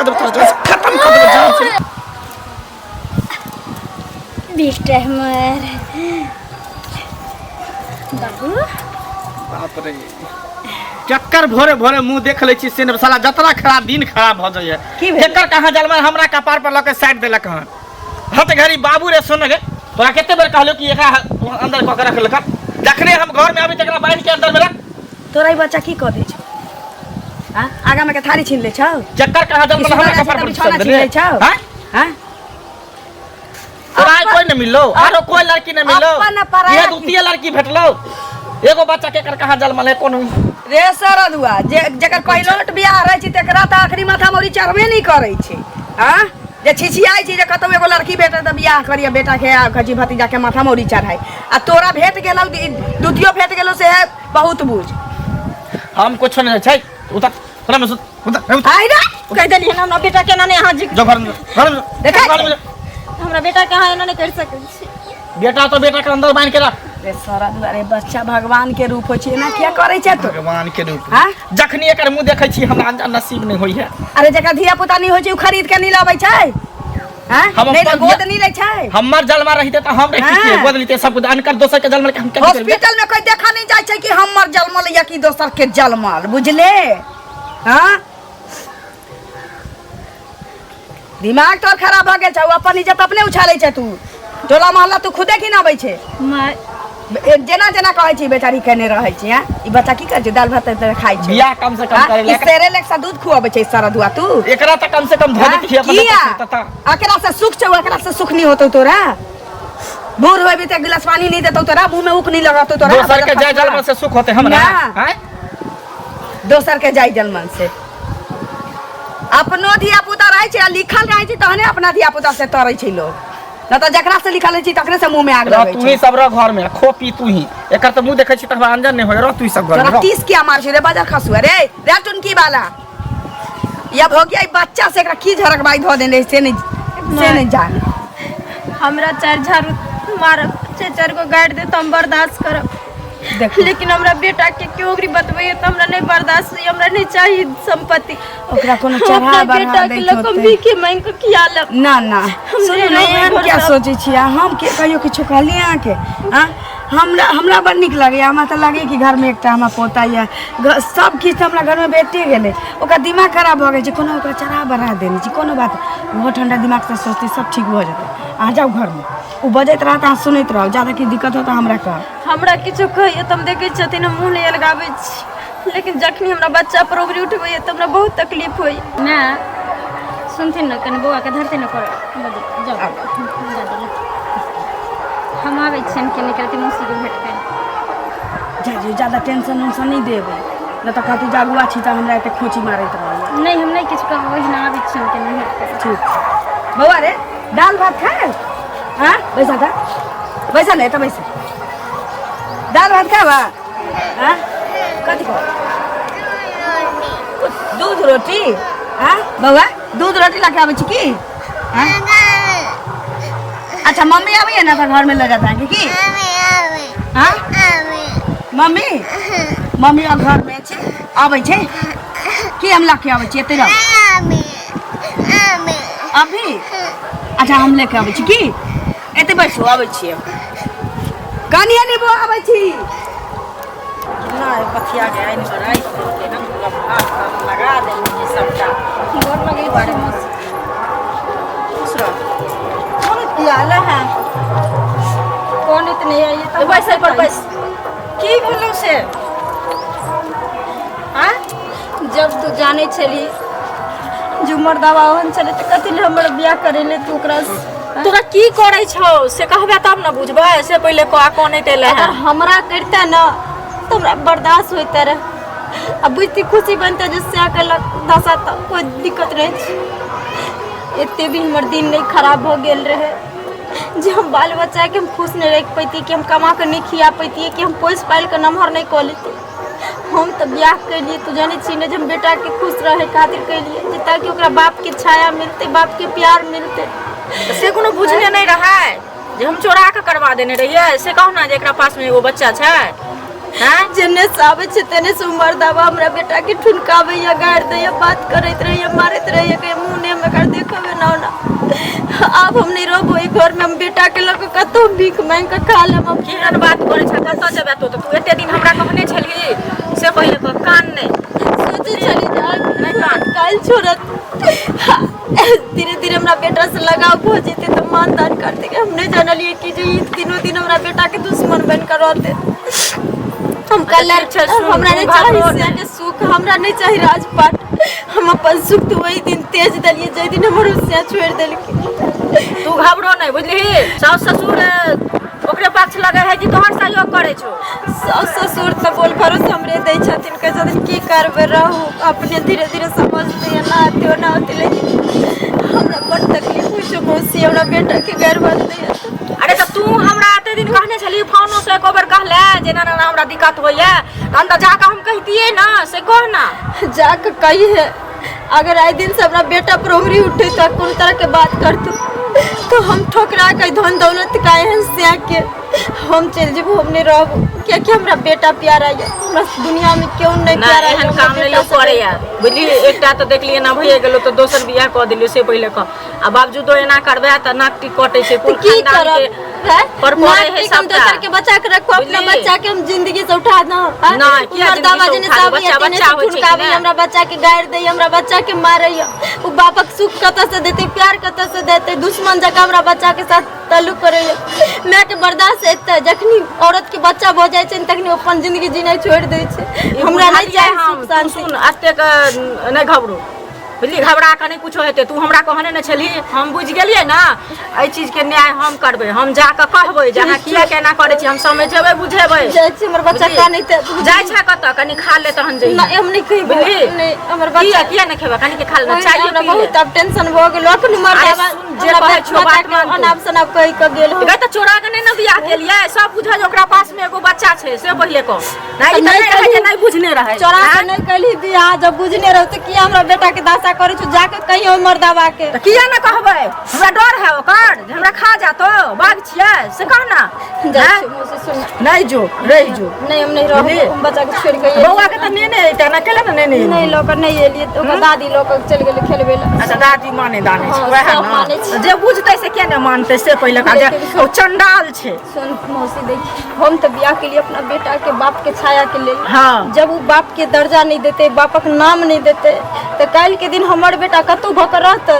कर दे तोरा जान खत्म कर दे जान से बेटा हमार बाबू बाप रे चक्कर भोरे भोरे मुंह देख ले छी से साला जतरा खराब दिन खराब भ जाय है एकर कहां जलमा हमरा कपार पर लके साइड देलक हां हत घरी बाबू रे सुन गे तोरा केते बेर कहलो कि एकरा अंदर क के रख लक जखने हम घर में आबी तकरा बाहर के अंदर में रख तोरा ई बच्चा की क दे छ हां आगा में के थारी छीन ले छ चक्कर कहां जलमा हमरा कपार पर छीन ले छ हां हां तोरा कोई न मिललो आरो कोई लड़की न मिललो ये दूतिया लड़की भेटलो एगो बच्चा के कर कहां जलमा ले कोन रे सरदुआ जेकर पहिलोट बियाह रह छी तकरा त आखरी माथा मोरी चढ़बे नहीं करै छै हां जे छिछियाई छी जे कतौ एगो लड़की भेटे त बियाह करिया बेटा के खजी भतीजा के माथा मोरी चढ़ाई आ तोरा भेट गेलौ दुतियो भेट गेलौ से है बहुत बुझ हम कुछ नहीं छै उतर तोरा में उतर आई ना कह देली ना बेटा के ना यहां जो घर में देखा हमरा बेटा के हां नहीं कर सकै छी बेटा तो बेटा के अंदर बांध के रख रे सरदुआ रे बच्चा भगवान के रूप छै ना क्या करे छै तो भगवान के रूप हां जखनी एकर मुंह देखै छी हमरा नसीब नहीं होई है अरे जकर धिया पुता नहीं होय छै उ खरीद के नहीं लाबै छै हां नहीं तो गोद नहीं लै छै हमर जलमा रहिते त हम रहि के गोद लेते सब कुछ अनकर दोसर के जलमा के हम के हॉस्पिटल में कोई देखा नहीं जाय छै कि हमर जलमल या कि दोसर के जलमल बुझले हां दिमाग तोर खराब भ गेल छै अपन इज्जत अपने उछालै छै तू टोला मोहल्ला तू खुदे की ना बै छै जेना जेना कहै छी बेचारी केने रहै छी हां ई बच्चा की कर छै दाल भात त खाइ छै बियाह कम से कम करे ले सेरेलेक्स सा दूध खुआबै छै सरदुआ तू एकरा त कम से कम ध देती है अपन एकरा से सुख छै एकरा से सुख नहीं होतो तोरा बूढ़ होबी त गिलास पानी नहीं देतो तोरा मुंह में उक नहीं लगातो तोरा दोसर के जाय जलमन से सुख होते हमरा हैं दोसर के जाय जलमन से अपनो धिया पुता रहै छै लिखल रहै छै तहने अपना धिया पुता से तरै छै लोग न त जकरा से लिखल छै तकरे से मुंह में आग लगै छै तू ही सब रो घर में खो पी तू ही एकर त मुंह देखै छी त हमरा अंजन नहीं होय रो तू ही सब घर में 30 किया मार छै रे बाजार खसुआ रे टुनकी वाला या भोगिया बच्चा से एकरा की झरक बाई ध देने से नहीं जान हमरा चार झाड़ू मार चार को गाड़ दे त हम बर्दाश्त करब लेकिन हमरा बेटा के क्यों ओकरी बतबै त हमरा नहीं बर्दाश्त हमरा नहीं चाहिए संपत्ति ओकरा कोनो चढ़ा बढ़ा दे तो हम भी के मांग के किया लब ना ना सुन नहीं हम क्या सोचे छी हम के कहियो किछु कहलिए आके हां हमरा बड़ निक लगे हमरा त लगे कि घर में एकटा हमरा पोता या सब किछ हमरा घर में बेटे गेले ओकर दिमाग खराब भ गेल छै कोनो ओकरा चढ़ा बढ़ा देने छी कोनो बात वो ठंडा दिमाग से सोचते सब ठीक हो जाते आ जाओ घर में उ बजैत रहत आ सुनैत रहो ज्यादा की दिक्कत हो त हमरा कह हमरा किछु कहिए तुम देखे छथिन हम मुंह नहीं लगाबै छी लेकिन जखनी हमरा बच्चा पर उगरी उठबै त हमरा बहुत तकलीफ होई ना सुनथिन न कने बौआ के धरते न कर जाओ हम आबै छिन के निकलते मौसी के भेट कर जा ज्यादा टेंशन नहीं देबे न त कहती जागुआ छी त हमरा एते खोची मारैत रह नहीं हम नहीं किछु कहब ओहिना आबै छिन के नहीं भेट कर ठीक बौआ रे दाल भात खाए हां बैसा नहीं त बैसा दाल भात खावा हां कथि को दूध रोटी हां बौआ दूध रोटी ला के आबै छी की हां अच्छा मम्मी आबै है ना त घर में ले जाता है की हां मम्मी मम्मी अब घर में छै आबै छै की हम ला के आबै छी एते रह अभी अच्छा हम लेके आबै छी की एते बैठो आबै छी कनिया नेबो आबै छी ना पथिया के आइन पर आई के हम भात लगा देनी सबटा गोर लगे बड़े मस्त दूसरा कौन पियाला है कौन इतने आई तो बैसे पर बैस की बोललो से हां जब तू जाने चली जुमर दवा ओहन चले त कथि ले हमर बियाह करेले तू ओकरा तोरा की करै छौ से कहबे तब न बुझबै से पहिले कह कोन एतेले है अगर हमरा करता न तो हमरा बर्दाश्त होइते रे अब बुझती खुशी बनते जिससे आके दशा त कोई दिक्कत रहे एते भी हमर दिन नहीं खराब हो गेल रहे जे हम बाल बच्चा के हम खुश नहीं रख पैती कि हम कमा के नहीं खिया पैती कि हम पोस पाल के नमहर नहीं क लेती हम तो ब्याह कर लिए तू जानी छी ने हम बेटा के खुश रहे खातिर कर लिए ताकि ओकरा बाप के छाया मिलते बाप के प्यार मिलते से कोनो बुझले नहीं रहा है जे हम चोरा के करवा देने रहिए से कहू ना जे एकरा पास में एगो बच्चा छै हां जन्ने से आवे छै तने से उमर दावा हमरा बेटा के ठुनकावे या गाड़ दे या बात करैत रहे या मारैत रहे के मुंह भीख मांग के खा लेब हम। केहन बात करे छ कत जेबे तो तू एते दिन हमरा कहने छलिए से पहिले कान नहीं सोचे चली जा नहीं काल छोड़त धीरे धीरे हमरा बेटा से लगाव हो जेते तो मान दान कर देंगे। हमने जानलिए कि जो दिनों दिन हमरा बेटा के दुश्मन बन कर रहते हम कलर हमरा नहीं चाहिए के सुख हमरा नहीं चाहिए राजपाट हम अपन सुख तो वही दिन तेज दलिए जे दिन हमर से छोड़ देलके। तू घबरो नहीं बुझली सास ससुर ओकरे पक्ष लगे है कि तोहर सहयोग करे छो। सास ससुर तो बोल भरोसा हमरे दै छथिन के छथिन की करबे रहू अपने धीरे धीरे समझते हैं ना आते हो ना आते लेकिन हमरा बड़ तकलीफ होई छो मौसी हमरा बेटा के गर्भ दे। अरे तो तू हमरा आते दिन कहने छली फोनो से एको बेर कहले जे ना ना हमरा दिक्कत होइए हम तो जाके हम कहतिए ना से कह ना जाके कही है अगर आए दिन से हमरा बेटा पर उंगली उठे तो कौन तरह के बात करतू तो हम ठोकरा के धन दौलत काहे हैं से के हम चल जेबो हमने रहबो क्या क्या हमरा बेटा प्यारा है हमरा दुनिया में क्यों नहीं प्यारा है। एहन काम नहीं लोग करे यार बुझली एकटा तो देख लिए ना भइए गेलो तो दोसर बियाह क दिलियो से पहिले क आ बावजूदो एना करबे त नाक टिक कटे से कुल की खानदान के पर पड़े है सब दोसर के बच्चा के रखो अपना बच्चा के हम जिंदगी से उठा ना ना किया जिंदगी से उठा बच्चा हो छै हमरा बच्चा के गाड़ दे हमरा बच्चा के मारैया उ बापक सुख कत से देते प्यार कत से देते दुश्मन जका हमरा बच्चा के साथ ताल्लुक करैया मैं के बर्दाश्त एते जखनी औरत के बच्चा भ जाय छै तखनी अपन जिंदगी जीना छोड़ दै छै हमरा नहीं चाहे हम सुन आस्ते के नहीं घबरो बुझली घबरा के नहीं कुछो हेते तू हमरा कहने न छली हम बुझ गेलिए ना ए चीज के न्याय हम करबे हम जाके कहबे जहां किया केना करे छी हम समझेबे बुझेबे जाय छै हमर बच्चा का नहीं त जाय छै कत कनी खा ले तहन जई ना हम नहीं कहि नहीं हमर बच्चा किया नहीं खेबे कनी के खा ले चाहिए हमरा बहुत अब टेंशन भ गेल अपन मर जाबा जे कहै छो बात में अनाप शनाप कहि के गेल गई त चोरा के नहीं न बियाह केलिए सब बुझा जे ओकरा पास में एगो बच्चा छै से पहिले को नहीं रहे जे नहीं बुझने रहे चोरा के नहीं कली बियाह जब बुझने रहो त किया हमरा बेटा के दासा करे छु जाके कहियो मर्दावा के त किया न कहबे हमरा डर है ओकर जे हमरा खा जातो बाग छियै से कह ना नहीं जो रह जो नहीं हम नहीं रहो हम बच्चा के छोड़ के बौआ के त नेने एते ना केला न नेने नहीं लोकर नहीं एलिए तो ओकर दादी लोग चल गेल खेलबे ला। अच्छा दादी माने दाने छै वह सब माने ना छै। जे बुझतै से के न मानतै से पहिले का जे ओ चंडाल छै। सुन मौसी देख हम तो बियाह के लिए अपना बेटा के बाप के छाया के ले हां जब वो बाप के दर्जा नहीं देते बापक नाम नहीं देते तो कल के दिन हमर बेटा कतौ भकर रहते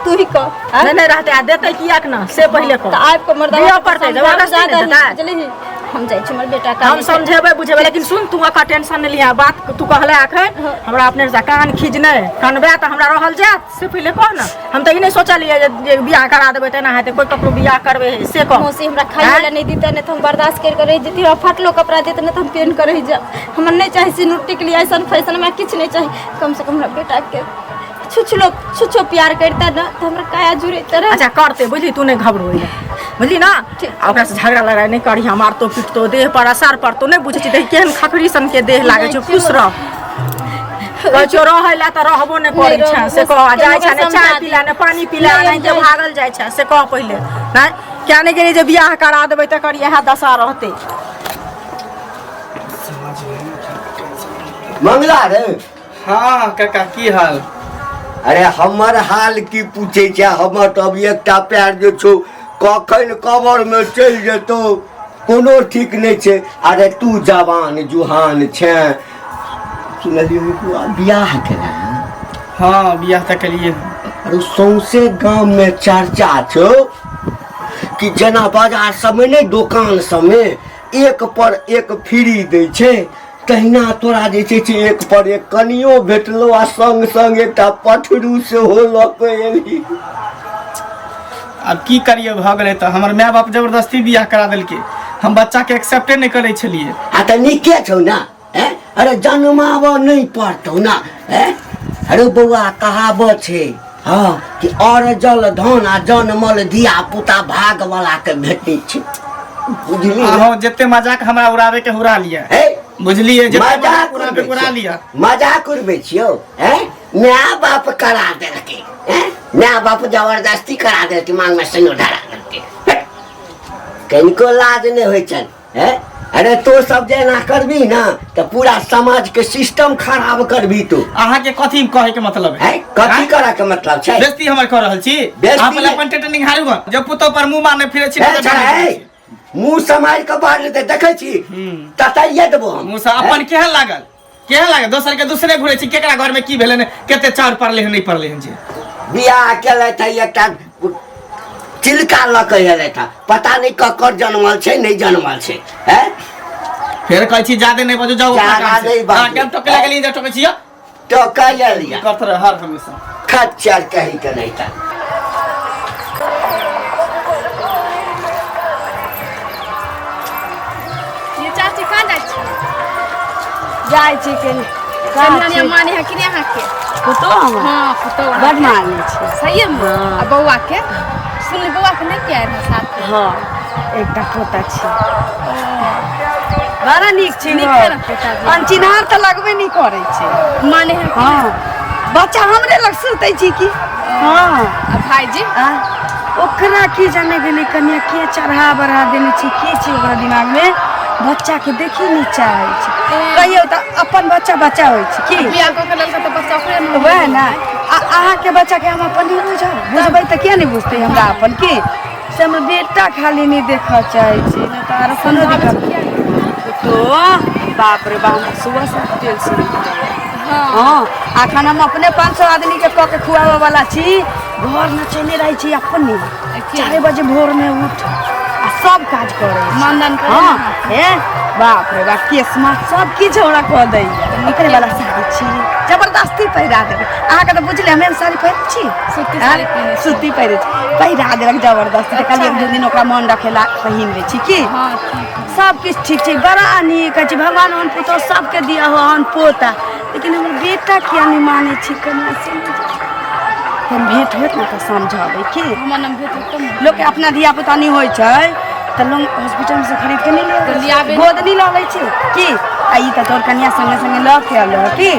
तू ही कह नहीं रहते आ देते किया के ना से पहिले को तो आप को मर्दा बियाह करते जबरदस्ती नहीं देता चली हम जाय छी हमर बेटा का हम समझेबे बुझेबे लेकिन सुन तू का टेंशन नहीं लिया बात तू कहले आखिर हमरा अपने से कान खींचने कनबे त हमरा रहल जात से पहिले कह ना हम त ई नहीं सोचलिए जे बियाह करा देबे तेना हेते कोई ककरो बियाह करबे से कह मौसी हमरा खाए वाला नहीं देता नहीं तो हम बर्दाश्त कर कर रही जती हम फटलो कपड़ा देते नहीं तो हम पहन कर रही जा हम नहीं चाहे सिनुटी के लिए ऐसा फैशन में कुछ नहीं चाहिए कम से कम हमरा बेटा के छुछो प्यार करता ना तो हमरा काया जुरे तरह। अच्छा करते बुझली तू नहीं घबरो बुझली ना ओकरा से झगड़ा लड़ाई नहीं करी हमार तो पिटतो देह पर असर पड़तो नहीं बुझी देख केहन खखरी सन के देह लागे छ खुश रह कचो रहला त रहबो नहीं करी छ से कह जाय छ ने चाय पिला ने पानी पिला नहीं के भागल जाय छ से कह पहिले ना क्या नहीं गेली जे बियाह करा देबै त करी यह दशा रहते। मंगला रे हाँ काका की हाल। अरे हमर हाल की पूछे छै हमर तो अब एकटा पैर जो छो कखन कबर में चल जेतो कोनो ठीक नहीं छै। अरे तू जवान जुहान छै सुनलियो तू बियाह केना। हाँ बियाह त कलिए। अरे सौंसे गांव में चर्चा छो कि जना बाजार समय नहीं दुकान समय एक पर एक फ्री दै छै तहिना तोरा जे छै एक पर एक कनियो भेटलो आ संग संग एकटा पठरू से हो लक एली। अब की करिए भ गेलै त हमर माय बाप जबरदस्ती बियाह करा देलकै हम बच्चा के एक्सेप्टे नहीं करे छलिए। आ त नीके छौ ना अरे जन्माब नहीं पड़तौ ना अरे बौआ कहावत छै हाँ कि और जल धन आ जनमल धिया पुता भाग वाला के भेटै छै बुझली। हाँ जिते मजाक हमरा उड़ावे के उड़ा लिया बुझलिए मजाक उड़ा लिया मजाक उड़बे छियो माय बाप करा देलकै माय बाप जबरदस्ती करा देलकै मांग में सनो धरा देलकै कनिको लाज नहीं होइ छन अरे तो सब जेना करबी ना तो पूरा समाज के सिस्टम खराब करबी तू। अहाँ के कथी कहे के मतलब है कथी करे के मतलब छै बेइज्जती हमर कर रहल छी। बेइज्जती आप अपन टेटनिंग हारू जब पुतो पर मुंह मारने फिरे छी मुंह समार के बाहर लेते देखे छी तताइए देबो हम मुँह से अपन केहन लागल दोसर के दूसरे घुरे छी केकरा घर में की भेलै ने केते चाउर पड़ले हन नहीं पड़ले हन जे बियाह केले थे एकटा चिलका ल के एले था पता नहीं ककर जन्मल छै नहीं जन्मल छै हैं फिर कहै छी जादे नहीं बजो जाओ ज्यादा नहीं बाजू। केम टोके लागली जे टोके छियो तो कह लिया करत रह हर हमेशा खच्चर कही के नहीं था ये चाची कहाँ जाइ छी जाइ छी के कन्या माने है कि नहीं यहाँ के पुतो हम हाँ पुतो बड माने छी सही में हाँ। आ बउआ के सुनली बउआ के नहीं क्या है साथ में हाँ एकटा पोता छी बड़ा नीक छी नीक है ना पोता? अनचिन्हार तऽ लगबे नहीं करै छै माने है हाँ बच्चा हमरे लग सुतै छी की हाँ आ भाईजी ओकरा की जाने गेली कन्या के चढ़ा बढ़ा देने छी की छी ओकरा दिमाग में बच्चा के देखी नहीं चाहे छी कहियो तऽ अपन बच्चा बच्चा होइ छै की बियाह को के ललका तो बच्चा ओकरे में वह ना अहाँ के बच्चा के हम अपन नहीं बुझब बुझबै तऽ किया नहीं बुझतै हमरा अपन की से हमर बेटा खाली नहीं देखऽ चाहे छी नहीं तऽ आरो कोनो दिक्कत तो बाप रे बाप सुबह से तेल से हाँ अखन हम अपने 500 आदमी के कऽ के खुआबे वाला छी घर में चले रही छी अपने 4 बजे भोर में उठ आ सब काज करे मानदान करे हाँ हे बाप रे बाप केसमा सब किछ हमरा कह दै एकरे वाला साड़ी छी जबरदस्ती पहिरा देबै अहाँ के तऽ बुझले हम साड़ी पहिरै छी सूती साड़ी पहिरै छी। सूती पहिरै छी पहिरा देलक जबरदस्ती तऽ कहलियै दू दिन ओकरा मन रखेला पहिन लै छी की हाँ ठीक है। सब किछ ठीक छै बड़ा नीक छै भगवान हन पुतो सबके दिया हो हन पोता लेकिन हमर बेटा किया नहीं माने छी कन्या से हम भेंट होत ना तऽ समझाबै की हमार नाम भेट तो लोग के अपना धिया पुता नहीं होइ छै तऽ लोग हॉस्पिटल से खरीद के नहीं तो ले लियाबे। गोद नहीं लऽ लै छै की आ ई तऽ तोर कन्या संगे संगे लऽ के आयल रह की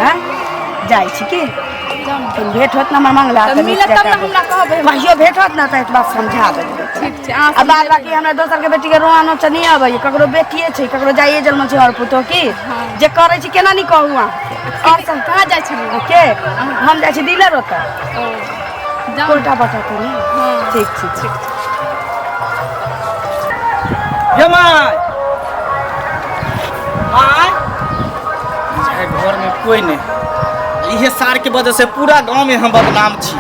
हैं जाइ छी की तुम भेंट होत ना हमर मंगला तो मिलत तब ना हमरा कहबै कहियो भेंट होत ना तऽ एक बात समझा देबै ठीक छै अहाँ आ बाद बाकी हमरा दोसर के बेटी के रोआनो च नहीं आबै ककरो बेटिए छै ककरो जाइए जन्म छै और पुतो की जे करै छी केना नहीं कहू अहाँ और सब कहाँ जाइ छी के हम जाइ छी डीलर ओतऽ जाओ कोल्टा बटा के नहीं हाँ ठीक छी ठीक जमाई माय चाहे घर में कोई नहीं इहे सार के वजह से पूरा गांव में हम बदनाम छी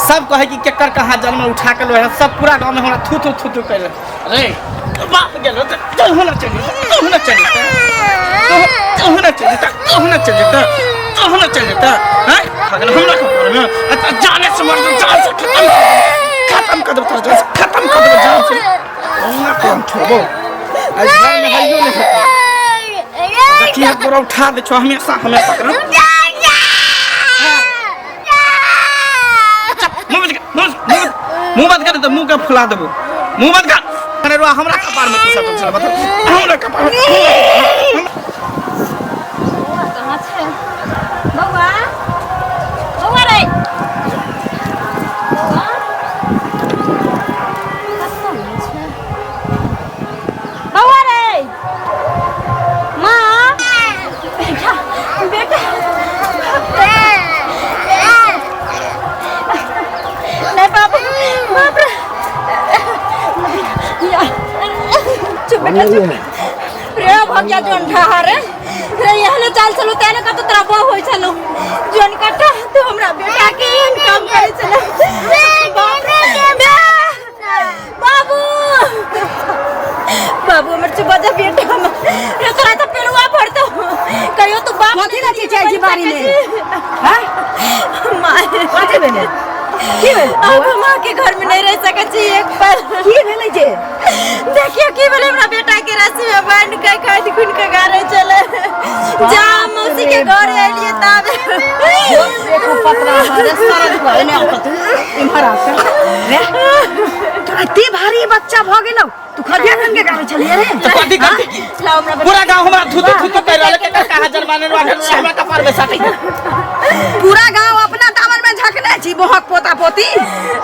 सब कहे कि केकर कहाँ जन्म उठा के लो है सब पूरा गांव में हमरा थू थू थू थू कर अरे बाप गेलो तो होना चाहिए तो होना चाहिए तो होना चाहिए तो होना चाहिए तो होना चाहिए तो हैं अगर हमरा को में जाने से मर जान से खत्म कर दो खत्म कर दो जान से ओना कौन छोड़ो आज घर में हइयो नहीं होता देखिए पूरा उठा दे छो हमेशा हमेशा करो मुंह बंद कर तो मुंह का फुला देबो मुंह बंद कर अरे रुआ हमरा कपार में किसा तो चला बता हमरा कपार में कहाँ छै बउआ बउआ रे बउआ रे माँ बेटा नहीं बाप बाप रे चुप बेटा चुप रे भगिया जोन ठाहर रे यहले चाल चलो तेने का तो तेरा बहु होई चलो जोन काटा तू हमरा बेटा के काम करे चलो बाप रे बाबू बाबू हमर चुप जा बेटा रे तोरा तो पेड़वा पड़तो कहियो तू बाप कथी ना चीज छै बारी में हैं माय कथी भेलै की भेल अब हम के घर में नहीं रह सके छी एक पल की भेलै जे देखियो की बोले हमरा बेटा के रस्सी में बांध के खाद खुन के गारे चले जा मौसी के घर एलिए तब देखो पतरा हरे सरद कहने आत इम्हर आत रे तोरा इतनी भारी बच्चा भ गेलौ तू खदिया खन के गावे छलिए रे तो कथी करती लाओ हमरा पूरा गांव हमरा थू थू थू कर रहले केकर कहाँ जन्माने रो हमरा कपार में साटी पूरा गांव अपना दामन में झकने छी बोहक पोता पोती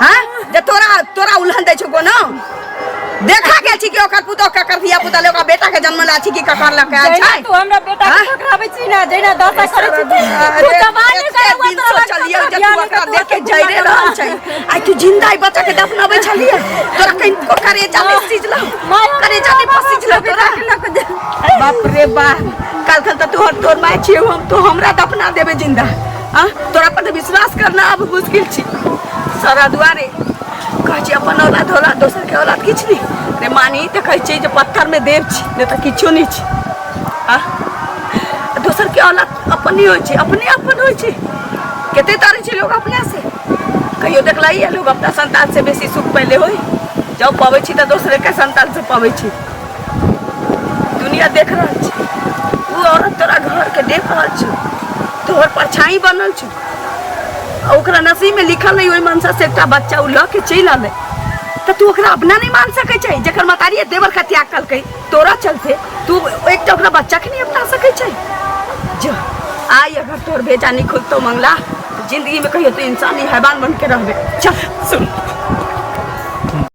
हां जे तोरा उल्हन दै छौ कोनो देखा गेल छी कि ओकर पुतौ ककर धिया पुता ले ओकर बेटा के जन्म ला छी कि ककर लक आयल जैना छै तू हमरा बेटा के पकड़ाबै छी ना जैना दशा करै छी तू जवानी करबो दिन सोचलिए जे तू ओकरा देख के जइरे रहल छै आइ तू जिंदा ही बच्चा के दफनाबै छलिए तोरा कहीं करे जाने चीज ला करे जाने पसीज ला तोरा बाप रे बाप कल त तोर माय छी हम तो हमरा दफना देबे जिंदा हां तोरा पर विश्वास करना अब मुश्किल छी सारा दुआरे कह छी अपन औलाद होला दोसर के औलाद किछ नहीं रे मानी त कहै छी जे पत्थर में देव छी नहीं त किछो नहीं छी हां दोसर के औलाद अपन ही होय छी अपने अपन होय छी कते तारे छी लोग अपने से कहियो देखलाई है लोग अपना संतान से बेसी सुख पहले होई जब पावे छी त दूसरे के संतान से पावे छी दुनिया देख रहल छी वो औरत तोरा घर के देख रहल छी तोहर परछाई बनल छी ओकरा नसीब में लिखल नहीं ओइ मनसा से एकटा बच्चा उ ल के चल आले त तू ओकरा अपना नहीं मान सकै छै जेकर मतारी देवर का त्याग कलकै तोरा चलते तू एकटा ओकरा बच्चा के नहीं अपना सकै छै जो आई अगर तोर बेटा नहीं खुद तो मंगला जिंदगी में कहियो तो इंसानी हैवान बन के रहबे चल सुन